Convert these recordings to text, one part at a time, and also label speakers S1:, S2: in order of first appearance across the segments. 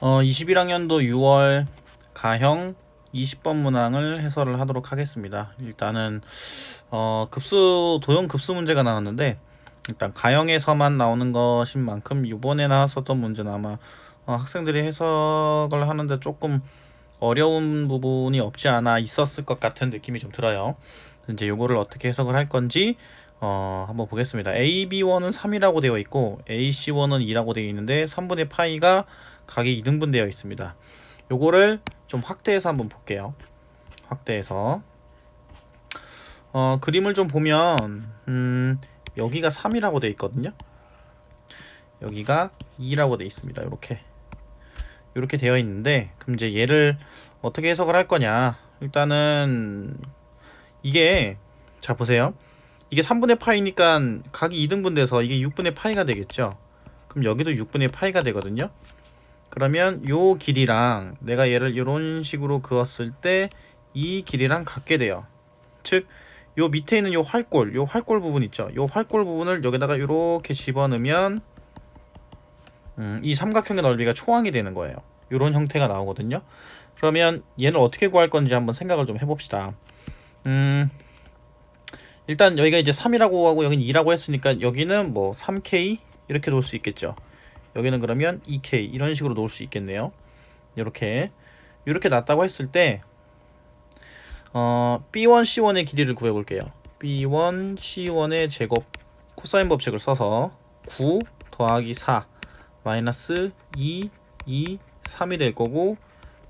S1: 21학년도 6월 가형 20번 문항을 해설을 하도록 하겠습니다. 일단은 도형 급수 문제가 나왔는데, 일단 가형에서만 나오는 것인 만큼 이번에 나왔었던 문제는 아마 학생들이 해석을 하는데 조금 어려운 부분이 없지 않아 있었을 것 같은 느낌이 좀 들어요. 이제 요거를 어떻게 해석을 할 건지 한번 보겠습니다. AB1은 3이라고 되어 있고 AC1은 2라고 되어 있는데 3분의 파이가 각이 2등분 되어 있습니다. 요거를 좀 확대해서 한번 볼게요. 확대해서 그림을 좀 보면 여기가 3이라고 되어 있거든요. 여기가 2라고 되어 있습니다. 이렇게 되어 있는데, 그럼 이제 얘를 어떻게 해석을 할 거냐. 일단은 이게, 자 보세요. 이게 3분의 파이니까 각이 2등분 돼서 이게 6분의 파이가 되겠죠. 그럼 여기도 6분의 파이가 되거든요. 그러면 요 길이랑 내가 얘를 이런 식으로 그었을 때 이 길이랑 같게 돼요. 즉 요 밑에 있는 요 활골 부분 있죠. 요 활골 부분을 여기다가 이렇게 집어넣으면 이 삼각형의 넓이가 초항이 되는 거예요. 요런 형태가 나오거든요. 그러면 얘를 어떻게 구할 건지 한번 생각을 좀 해봅시다. 일단 여기가 이제 3이라고 하고 여기는 2라고 했으니까 여기는 뭐 3K 이렇게 놓을 수 있겠죠. 여기는 그러면 2K 이런 식으로 놓을 수 있겠네요. 이렇게 놨다고 했을 때 B1 C1의 길이를 구해 볼게요. B1 C1의 제곱 코사인 법칙을 써서 9 더하기 4 마이너스 2 3이 될 거고,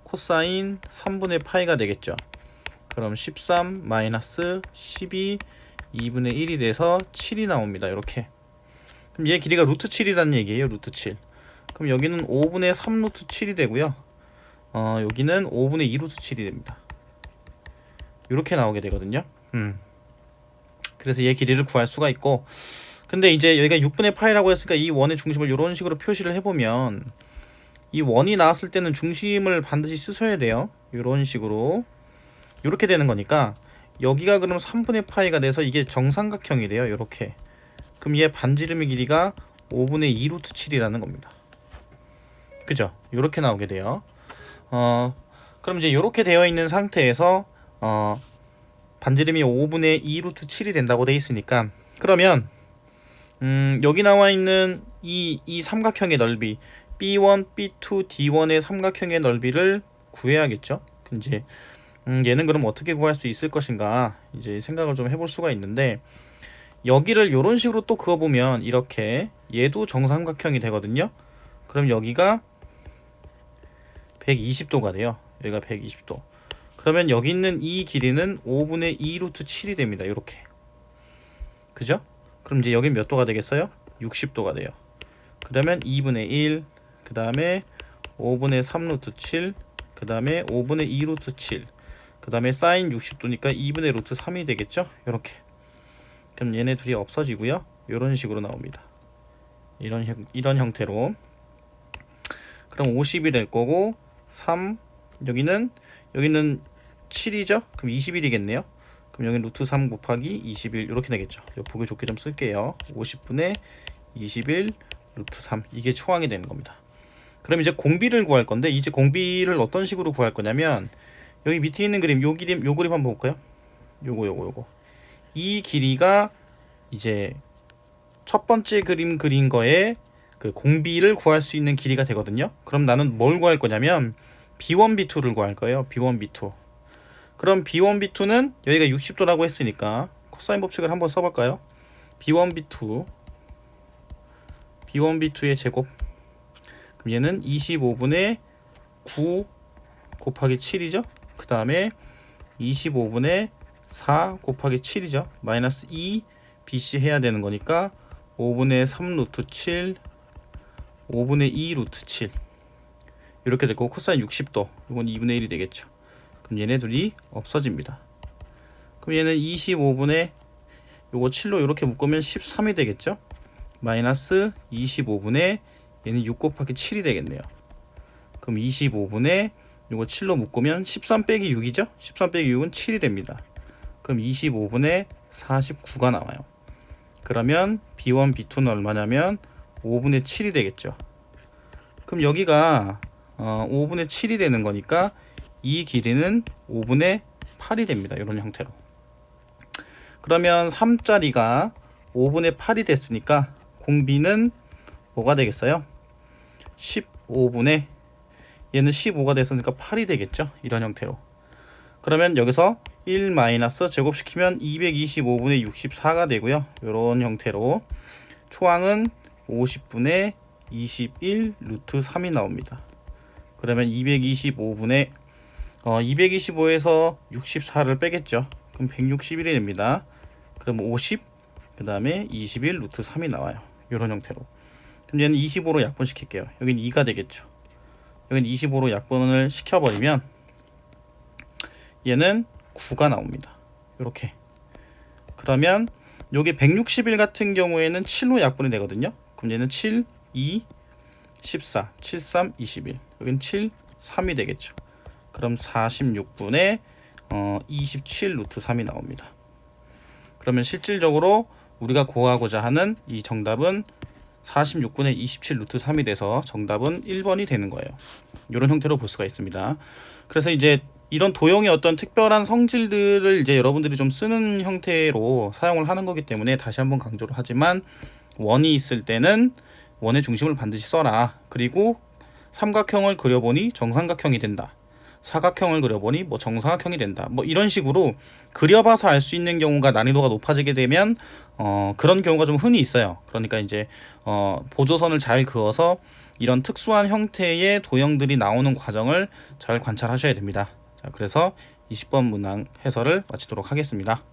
S1: 코사인 3분의 파이가 되겠죠. 그럼 13 마이너스 12 2분의 1이 돼서 7이 나옵니다. 이렇게. 그럼 얘 길이가 루트 7이라는 얘기예요. 루트 7. 그럼 여기는 5분의 3 루트 7이 되고요. 여기는 5분의 2 루트 7이 됩니다. 이렇게 나오게 되거든요. 그래서 얘 길이를 구할 수가 있고, 근데 이제 여기가 6분의 파이라고 했으니까 이 원의 중심을 이런 식으로 표시를 해보면, 이 원이 나왔을 때는 중심을 반드시 쓰셔야 돼요. 이런 식으로. 이렇게 되는 거니까 여기가 그럼 3분의 파이가 돼서 이게 정삼각형이 돼요. 이렇게. 그럼 얘 반지름의 길이가 5분의 2 루트 7이라는 겁니다. 그죠? 이렇게 나오게 돼요. 그럼 이제 이렇게 되어 있는 상태에서 반지름이 5분의 2 루트 7이 된다고 돼 있으니까, 그러면 여기 나와 있는 이 삼각형의 넓이 B1, B2, D1의 삼각형의 넓이를 구해야겠죠. 이제 얘는 그럼 어떻게 구할 수 있을 것인가 이제 생각을 좀 해볼 수가 있는데, 여기를 이런 식으로 또 그어보면 이렇게 얘도 정삼각형이 되거든요. 그럼 여기가 120도가 돼요. 여기가 120도. 그러면 여기 있는 이 길이는 5분의 2 루트 7이 됩니다. 이렇게. 그죠? 그럼 이제 여기 몇 도가 되겠어요? 60도가 돼요. 그러면 2분의 1, 그 다음에 5분의 3 루트 7, 그 다음에 5분의 2 루트 7, 그 다음에 사인 60도니까 2분의 루트 3이 되겠죠? 이렇게. 그럼 얘네 둘이 없어지고요. 이런 식으로 나옵니다. 이런 형태로. 그럼 50이 될 거고, 3, 여기는 7이죠? 그럼 21이겠네요. 그럼 여기 루트 3 곱하기 21 이렇게 되겠죠. 보기 좋게 좀 쓸게요. 50분의 21 루트 3 이게 초항이 되는 겁니다. 그럼 이제 공비를 구할 건데, 이제 공비를 어떤 식으로 구할 거냐면, 여기 밑에 있는 그림, 요 그림 한번 볼까요? 요거. 이 길이가 이제 첫 번째 그림 그린 거에 그 공비를 구할 수 있는 길이가 되거든요. 그럼 나는 뭘 구할 거냐면 B1, B2를 구할 거예요. B1, B2. 그럼 B1, B2는 여기가 60도라고 했으니까 코사인 법칙을 한번 써볼까요? B1, B2의 제곱. 그럼 얘는 25분의 9 곱하기 7이죠. 그 다음에 25분의 4 곱하기 7이죠. 마이너스 2 BC 해야 되는 거니까 5분의 3 루트 7, 5분의 2 루트 7 이렇게 되고, 코사인 60도 이건 2분의 1이 되겠죠. 그럼 얘네 둘이 없어집니다. 그럼 얘는 25분의 요거 7로 이렇게 묶으면 13이 되겠죠. 마이너스 25분의 얘는 6 곱하기 7이 되겠네요. 그럼 25분의 요거 7로 묶으면 13 빼기 6이죠. 13 빼기 6은 7이 됩니다. 그럼 25분의 49가 나와요. 그러면 B1, B2는 얼마냐면 5분의 7이 되겠죠. 그럼 여기가 5분의 7이 되는 거니까 이 길이는 5분의 8이 됩니다. 이런 형태로. 그러면 3짜리가 5분의 8이 됐으니까 공비는 뭐가 되겠어요? 15분의 얘는 15가 됐으니까 8이 되겠죠. 이런 형태로. 그러면 여기서 1 마이너스 제곱시키면 225분의 64가 되고요. 이런 형태로 초항은 50분의 21 루트 3이 나옵니다. 그러면 225분의 225에서 64를 빼겠죠. 그럼 161이 됩니다. 그럼 50, 그 다음에 21 루트 3이 나와요. 이런 형태로. 그럼 얘는 25로 약분시킬게요. 여기는 2가 되겠죠. 여기는 25로 약분을 시켜버리면 얘는 9가 나옵니다. 이렇게. 그러면 여기 161 같은 경우에는 7로 약분이 되거든요. 그럼 얘는 7, 2, 14, 7, 3, 21. 여기는 7, 3이 되겠죠. 그럼 46분의 27 루트 3이 나옵니다. 그러면 실질적으로 우리가 구하고자 하는 이 정답은 46분의 27 루트 3이 돼서 정답은 1번이 되는 거예요. 이런 형태로 볼 수가 있습니다. 그래서 이제 이런 도형의 어떤 특별한 성질들을 이제 여러분들이 좀 쓰는 형태로 사용을 하는 거기 때문에 다시 한번 강조를 하지만 원이 있을 때는 원의 중심을 반드시 써라. 그리고 삼각형을 그려보니 정삼각형이 된다. 사각형을 그려보니 뭐 정사각형이 된다. 뭐 이런 식으로 그려봐서 알 수 있는 경우가 난이도가 높아지게 되면 그런 경우가 좀 흔히 있어요. 그러니까 이제 보조선을 잘 그어서 이런 특수한 형태의 도형들이 나오는 과정을 잘 관찰하셔야 됩니다. 자, 그래서 20번 문항 해설을 마치도록 하겠습니다.